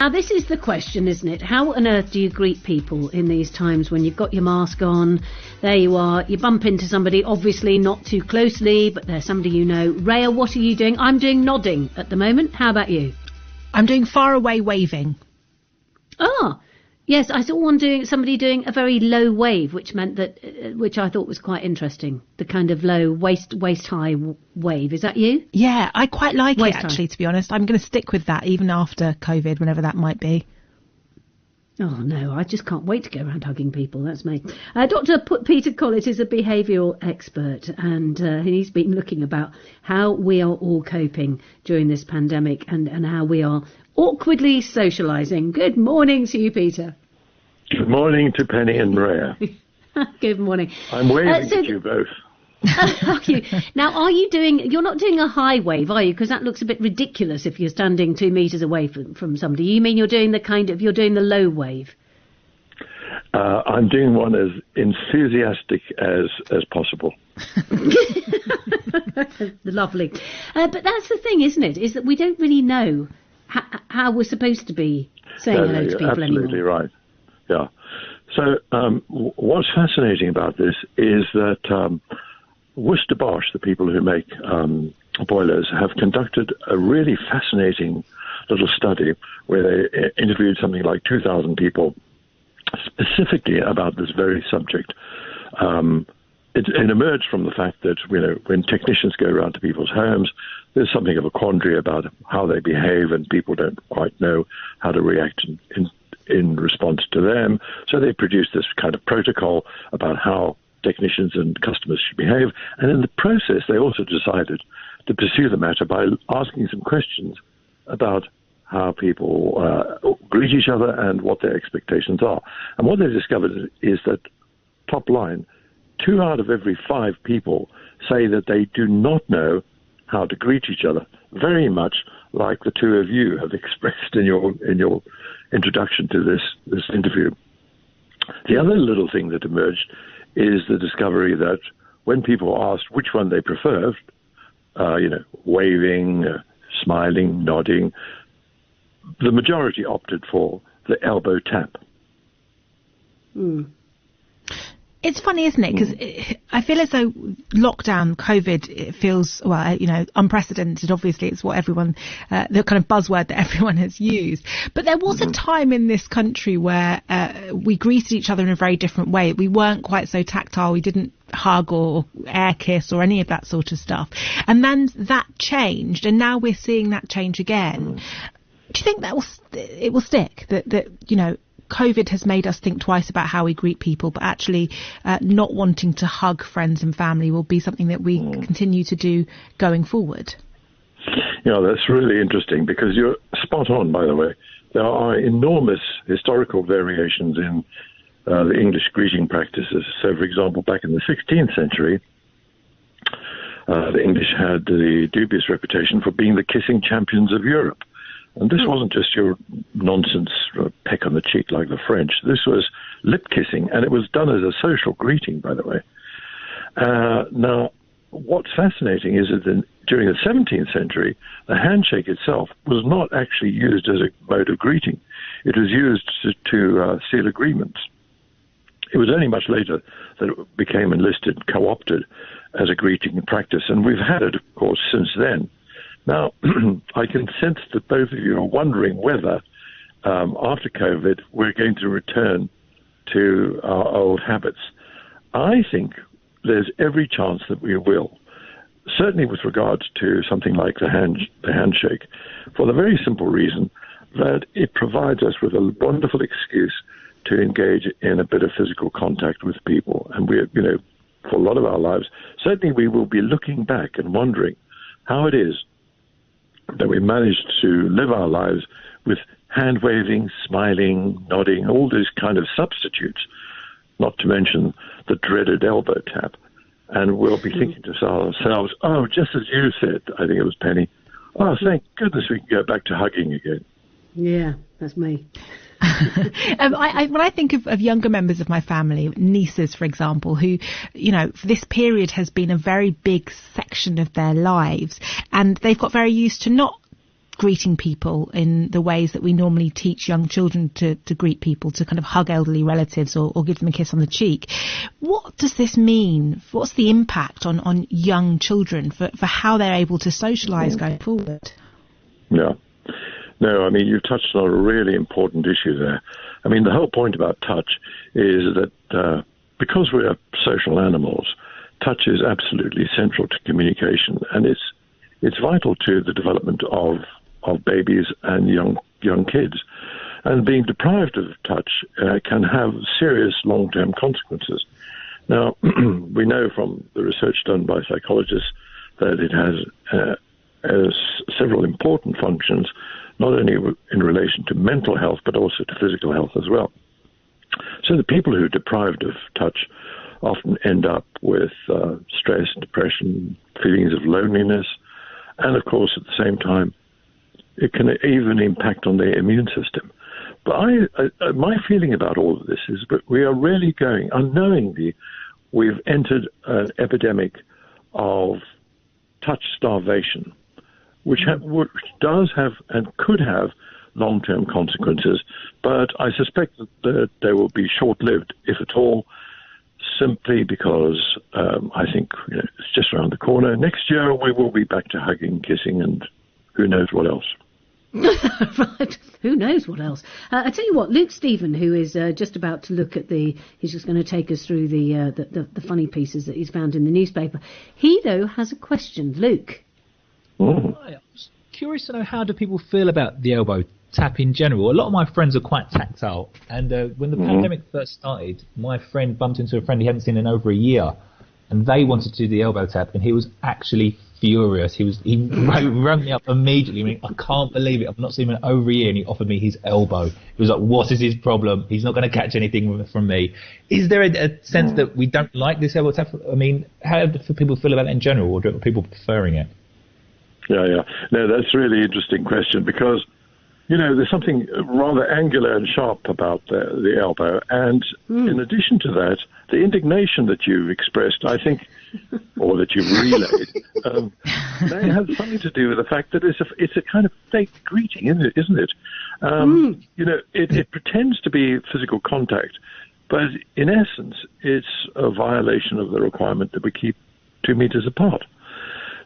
Now, this is the question, isn't it? How on earth do you greet people in these times when you've got your mask on? There you are. You bump into somebody, obviously not too closely, but they're somebody you know. Rhea, what are you doing? I'm doing nodding at the moment. How about you? I'm doing far away waving. Ah, yes, I saw somebody doing a very low wave, which meant that, which I thought was quite interesting. The kind of low waist high wave. Is that you? Yeah, I quite like Waist it actually, to be honest. I'm going to stick with that even after COVID, whenever that might be. Oh, no, I just can't wait to go around hugging people. That's me. Dr. Peter Collett is a behavioural expert, and he's been looking about how we are all coping during this pandemic and how we are awkwardly socialising. Good morning to you, Peter. Good morning to Penny and Rhea. Good morning. I'm waving to you both. Now, you're not doing a high wave, are you? Because that looks a bit ridiculous if you're standing 2 metres away from somebody. You mean you're doing the low wave? I'm doing one as enthusiastic as possible. Lovely. But that's the thing, isn't it? Is that we don't really know how we're supposed to be saying hello to people anymore. Absolutely right. Yeah. So what's fascinating about this is that Worcester Bosch, the people who make boilers, have conducted a really fascinating little study where they interviewed something like 2,000 people specifically about this very subject. It emerged from the fact that, when technicians go around to people's homes, there's something of a quandary about how they behave, and people don't quite know how to react in response to them. So they produced this kind of protocol about how technicians and customers should behave. And in the process, they also decided to pursue the matter by asking some questions about how people greet each other and what their expectations are. And what they discovered is that, top line, 2 out of every 5 people say that they do not know how to greet each other, very much like the two of you have expressed in your introduction to this interview. The other little thing that emerged is the discovery that when people asked which one they preferred, waving, smiling, nodding, the majority opted for the elbow tap. Mm. It's funny, isn't it? Because I feel as though lockdown, COVID, it feels, unprecedented. Obviously, it's what everyone, the kind of buzzword that everyone has used. But there was a time in this country where we greeted each other in a very different way. We weren't quite so tactile. We didn't hug or air kiss or any of that sort of stuff. And then that changed, and now we're seeing that change again. Do you think that it will stick? That COVID has made us think twice about how we greet people, but actually not wanting to hug friends and family will be something that we continue to do going forward? That's really interesting, because you're spot on, by the way. There are enormous historical variations in the English greeting practices. So, for example, back in the 16th century, the English had the dubious reputation for being the kissing champions of Europe. And this wasn't just your nonsense peck on the cheek like the French. This was lip kissing, and it was done as a social greeting, by the way. Now, what's fascinating is that during the 17th century, the handshake itself was not actually used as a mode of greeting. It was used to seal agreements. It was only much later that it became enlisted, co-opted as a greeting practice, and we've had it, of course, since then. Now, I can sense that both of you are wondering whether, after COVID, we're going to return to our old habits. I think there's every chance that we will, certainly with regards to something like the handshake, for the very simple reason that it provides us with a wonderful excuse to engage in a bit of physical contact with people. And we're, for a lot of our lives, certainly we will be looking back and wondering how it is that we managed to live our lives with hand waving, smiling, nodding, all these kind of substitutes, not to mention the dreaded elbow tap. And we'll be thinking to ourselves, just as you said, I think it was Penny, thank goodness we can go back to hugging again. Yeah, that's me. When I think of younger members of my family, nieces, for example, who, for this period has been a very big section of their lives, and they've got very used to not greeting people in the ways that we normally teach young children to greet people, to kind of hug elderly relatives or give them a kiss on the cheek. What does this mean? What's the impact on young children for how they're able to socialise going forward? Yeah. No, I mean, you've touched on a really important issue there. I mean, the whole point about touch is that because we are social animals, touch is absolutely central to communication, and it's vital to the development of babies and young kids. And being deprived of touch can have serious long-term consequences. Now, we know from the research done by psychologists that it has several important functions, not only in relation to mental health, but also to physical health as well. So the people who are deprived of touch often end up with stress, depression, feelings of loneliness, and of course, at the same time, it can even impact on their immune system. But my feeling about all of this is that we are really going, unknowingly, we've entered an epidemic of touch starvation, which does have and could have long-term consequences, but I suspect that they will be short-lived, if at all, simply because I think it's just around the corner. Next year we will be back to hugging, kissing, and who knows what else. Right, who knows what else. I tell you what, Luke Stephen, who is just about to look at he's just going to take us through the funny pieces that he's found in the newspaper. He, though, has a question. Luke. Oh. I was curious to know, how do people feel about the elbow tap in general? A lot of my friends are quite tactile, and when the pandemic first started, my friend bumped into a friend he hadn't seen in over a year, and they wanted to do the elbow tap, and he was actually furious. He rang me up immediately. I mean, I can't believe it. I've not seen him in over a year, and he offered me his elbow. He was like, "What is his problem? He's not going to catch anything from me." Is there a sense that we don't like this elbow tap? I mean, how do people feel about it in general, or are people preferring it? Yeah. No, that's a really interesting question, because, there's something rather angular and sharp about the elbow. And in addition to that, the indignation that you've expressed, I think, or that you've relayed, may have something to do with the fact that it's a kind of fake greeting, isn't it? It pretends to be physical contact, but in essence, it's a violation of the requirement that we keep 2 meters apart.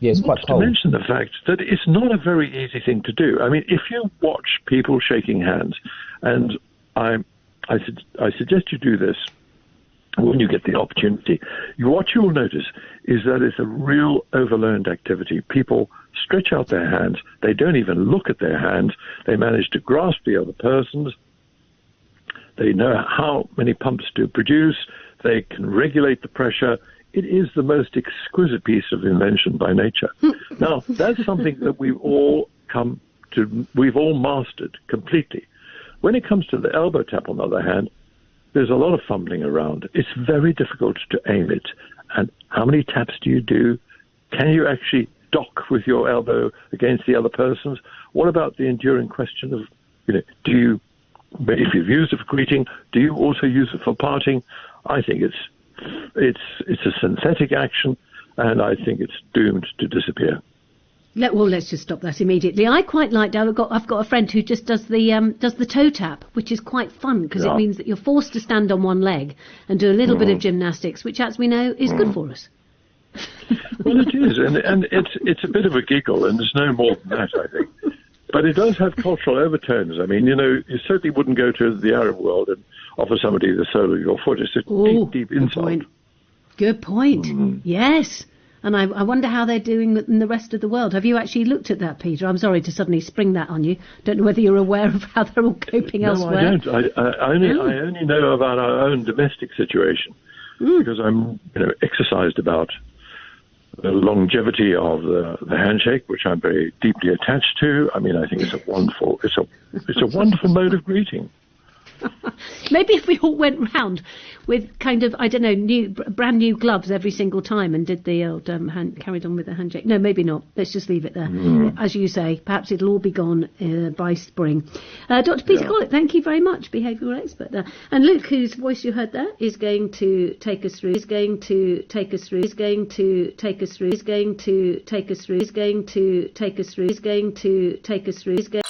Yeah, it's quite cold. To mention the fact that it's not a very easy thing to do. I mean, if you watch people shaking hands, and I suggest you do this when you get the opportunity, what you will notice is that it's a real overlearned activity. People stretch out their hands. They don't even look at their hands. They manage to grasp the other person's. They know how many pumps to produce. They can regulate the pressure. It is the most exquisite piece of invention by nature. Now, that's something that we've all mastered completely. When it comes to the elbow tap, on the other hand, there's a lot of fumbling around. It's very difficult to aim it. And how many taps do you do? Can you actually dock with your elbow against the other person's? What about the enduring question of, if you've used it for greeting, do you also use it for parting? I think it's a synthetic action, and I think it's doomed to disappear. Let's just stop that immediately. I quite like. I've got a friend who just does the toe tap, which is quite fun, because it means that you're forced to stand on one leg and do a little bit of gymnastics, which, as we know, is good for us. Well, it is, and it's a bit of a giggle, and there's no more than that, I think. But it does have cultural overtones. I mean, you certainly wouldn't go to the Arab world and offer somebody the sole of your foot. It's a deep insult. Good point. Yes. And I wonder how they're doing in the rest of the world. Have you actually looked at that, Peter? I'm sorry to suddenly spring that on you. Don't know whether you're aware of how they're all coping elsewhere. No, I don't. I only know about our own domestic situation because I'm exercised about the longevity of the handshake, which I'm very deeply attached to. I mean, I think it's a wonderful mode of greeting. Maybe if we all went round with kind of, I don't know, brand new gloves every single time and did the old carried on with the handshake. No, maybe not. Let's just leave it there. As you say, perhaps it'll all be gone by spring. Dr. Peter Collett, thank you very much, behavioural expert there. And Luke, whose voice you heard there, is going to take us through. Is going to take us through. Is going to take us through. Is going to take us through. Is going to take us through. Is going to take us through. Is going.